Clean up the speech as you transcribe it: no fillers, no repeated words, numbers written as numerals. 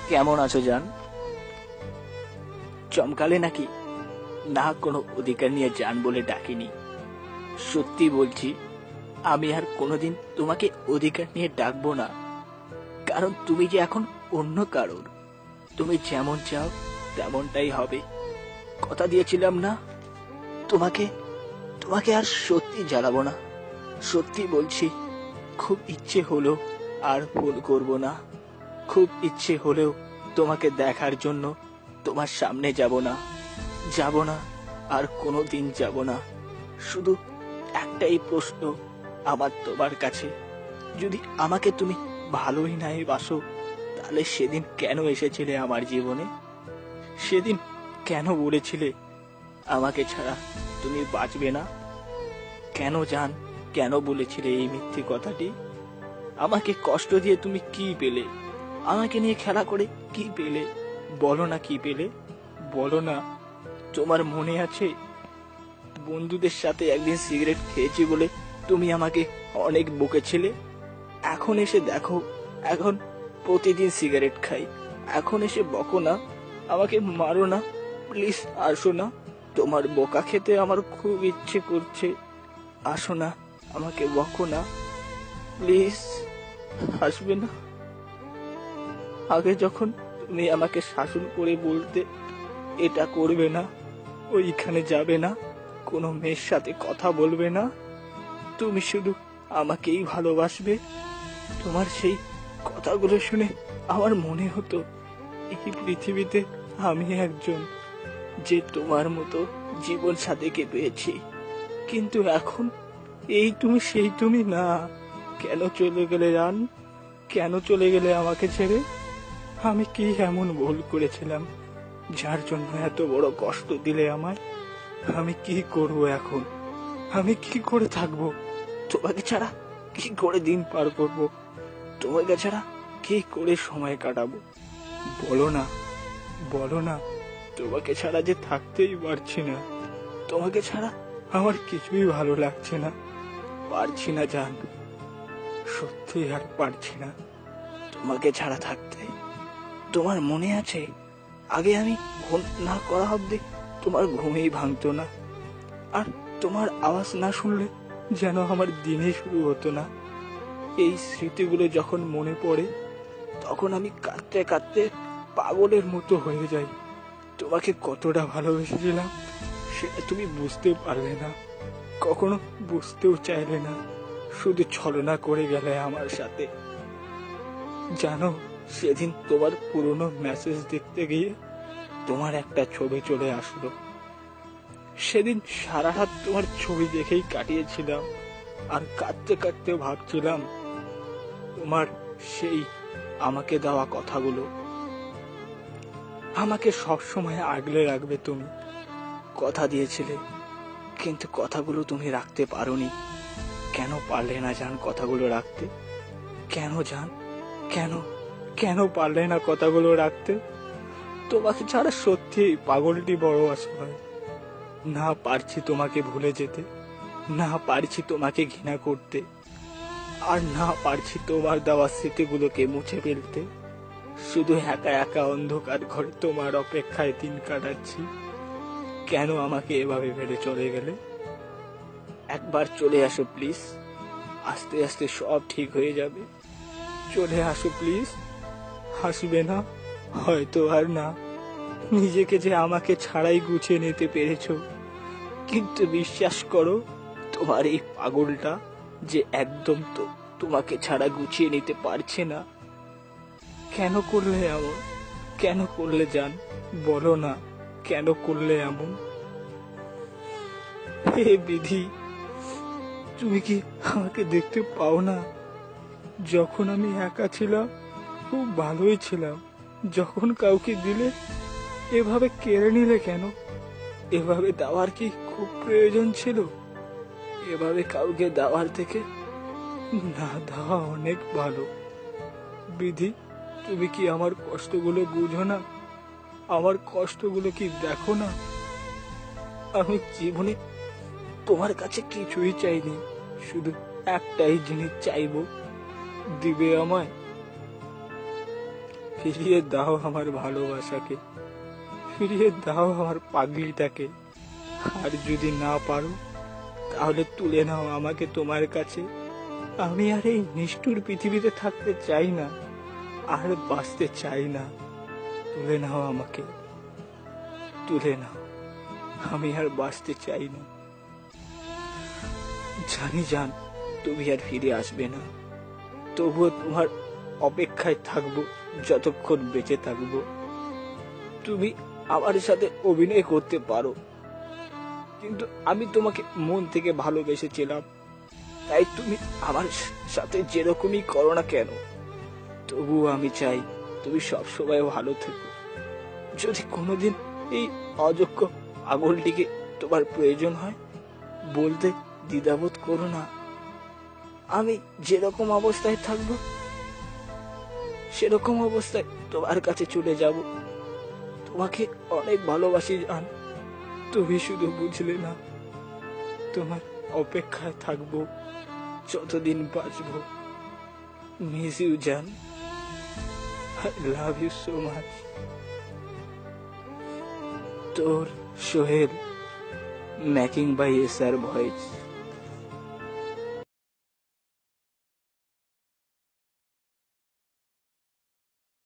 কেমন আছো জান? চমকালে নাকি? না, কোনো অধিকার নিয়ে জান বলে ডাকিনি। সত্যি বলছি, আমি আর কোনোদিন তোমাকে অধিকার নিয়ে ডাকবো না। কারণ তুমি যে এখন অন্য কারোর। তুমি যেমন চাও তেমনটাই হবে। কথা দিয়েছিলাম না তোমাকে, তোমাকে আর সত্যি জ্বালাবো না। সত্যি বলছি, খুব ইচ্ছে হলো আর ভুল করব না। খুব ইচ্ছে হলেও তোমাকে দেখার জন্য তোমার সামনে যাব না, যাব না, আর কোনোদিন যাব না। শুধু একটাই প্রশ্ন আমার তোমার কাছে, যদি আমাকে তুমি ভালোই নাই বাসো, তাহলে সেদিন কেন এসেছিলে আমার জীবনে? সেদিন কেন বলেছিলে আমাকে ছাড়া তুমি বাঁচবে না? কেন জান, কেন বলেছিলে এই মিথ্যে কথাটি? আমাকে কষ্ট দিয়ে তুমি কি পেলে? আমাকে নিয়ে খেলা করে কি পেলে? বলো না কি পেলে, বলো না। তোমার মনে আছে বন্ধুদের সাথে একদিন সিগারেট খেয়েছি বলে তুমি আমাকে অনেক বকেছিলে? এখন এসে দেখো, এখন প্রতিদিন সিগারেট খাই। এখন এসে বকো না, আমাকে মারো না, প্লিজ আসো না। তোমার বোকা খেতে আমার খুব ইচ্ছে করছে। আসো না, আমাকে বকো না, প্লিজ। আসবে না? আগে যখন তুমি আমাকে শাসন করে বলতে, এটা করবে না, ওইখানে যাবে না, কোনো মেয়ের সাথে কথা বলবে না, তুমি শুধু আমাকেই ভালোবাসবে, তোমার সেই কথাগুলো শুনে আমার মনে হতো এই পৃথিবীতে আমি একজন যে তোমার মতো জীবন সাথীকে পেয়েছি। কিন্তু এখন এই তুমি সেই তুমি না। কেন চলে গেলে জান? কেন চলে গেলে আমাকে ছেড়ে? আমি কি এমন ভুল করেছিলাম যার জন্য এত বড় কষ্ট দিলে আমায়? আমি কি করব এখন? আমি কি করে থাকবো? তোমাকে ছাড়া কি করে দিন পার করব? তোমাকে ছাড়া কি করে সময় কাটাবো? বলো না, বলো না। তোমাকে ছাড়া যে থাকতেই পারছি না। তোমাকে ছাড়া আমার কিছুই ভালো লাগছে না। পারছি না জান, সত্যি আর পারছি না তোমাকে ছাড়া থাকতে। তোমার মনে আছে আগে আমি ঘুম না করা অব্দি তোমার ঘুমেই ভাঙতো না, আর তোমার আওয়াজ না শুনলে যেন আমার দিনে শুরু হতো না। এই স্মৃতিগুলো যখন মনে পড়ে তখন আমি কাঁদতে কাঁদতে পাগলের মতো হয়ে যাই। তোমাকে কতটা ভালোবেসেছিলাম সেটা তুমি বুঝতে পারলে না, কখনো বুঝতেও চাইলে না, শুধু ছলনা করে গেলে আমার সাথে। জানো, সেদিন তোমার পুরনো মেসেজ দেখতে গিয়ে তোমার একটা ছবি চলে আসলো। সেদিন সারা রাত তোমার ছবি দেখেই কাটিয়েছিলাম, আর কাঁদতে কাঁদতে ভাবছিলাম তোমার সেই আমাকে দেওয়া কথাগুলো। আমাকে সব সময় আগলে রাখবে তুমি, কথা দিয়েছিলে, কিন্তু কথাগুলো তুমি রাখতে পারোনি। কেন পারলে না জান কথাগুলো রাখতে? কেন জান, কেন, কেন পারলে না কথাগুলো রাখতে? তোমাকে ছাড়া সত্যি পাগলটি বড় অসহায়। না পারছি তোমাকে ভুলে যেতে, না পারছি তোমাকে ঘৃণা করতে, আর না পারছি তোমার দেওয়া স্মৃতিগুলোকে মুছে ফেলতে। শুধু একা একা অন্ধকার ঘরে তোমার অপেক্ষায় দিন কাটাচ্ছি। কেন আমাকে এভাবে ফেলে চলে গেলে? একবার চলে আসো প্লিজ, আস্তে আস্তে সব ঠিক হয়ে যাবে। চলে আসো প্লিজ। হাসবে না? হয়তো আর না। নিজেকে যে আমাকে ছাড়াই গুছিয়ে নিতে পেরেছো, কিন্তু বিশ্বাস করো, তোমার এই পাগলটা যে একদম তো তোমাকে ছাড়া গুছিয়ে নিতে পারছে না। কেন করলে এমন? কেন করলে জান? বলো না, কেন করলে এমন? হে বিধি, তুমি কি আমাকে দেখতে পাও না? যখন আমি একা ছিলাম খুব ভালোই ছিলাম, যখন কাউকে দিলে এভাবে কেড়ে নিলে কেন? এভাবে দেওয়ার কি খুব প্রয়োজন ছিল? এভাবে কাউকে দেওয়ার থেকে না দেওয়া অনেক ভালো। বিধি, তুমি কি আমার কষ্টগুলো বুঝো না? আমার কষ্টগুলো কি দেখো না? আমি জীবনে তোমার কাছে কিছুই চাইনি, শুধু একটাই জিনিস চাইবো, দিবে আমায়? ফিরিয়ে দাও আমার ভালোবাসাকে, ফিরিয়ে দাও আমার পাগলিটাকে। আর যদি না পারো তাহলে তুলে নাও আমাকে তোমার কাছে। আমি আর এই নিষ্ঠুর পৃথিবীতে থাকতে চাই না, আর বাঁচতে চাই না। তুলে নাও আমাকে, তুলে নাও। আমি আর বাঁচতে চাই না। জানি জান তুমি আর ফিরে আসবে না, তবুও তোমার অপেক্ষায় থাকবো যতক্ষণ বেঁচে থাকবো। তুমি আমার সাথে অভিনয় করতে পারো, কিন্তু আমি তোমাকে মন থেকে ভালোবেসেছিলাম। তাই তুমি আমার সাথে যেরকমই করো না কেন, তবুও আমি চাই তুমি সবসময় ভালো থেকো। যদি কোনোদিন এই অযোগ্য পাগলটিকে তোমার প্রয়োজন হয়, বলতে দ্বিধাবোধ করো না। আমি যেরকম অবস্থায় থাকবো সেরকম অবস্থায় তোমার কাছে চলে যাব। তোমাকে অনেক ভালোবাসি জান, তুমি শুধু বুঝলে না। তোমার অপেক্ষায় থাকবো যতদিন বাঁচবো। মিস ইউ জান, I love you so much. তোর Sohel, making by SR voice.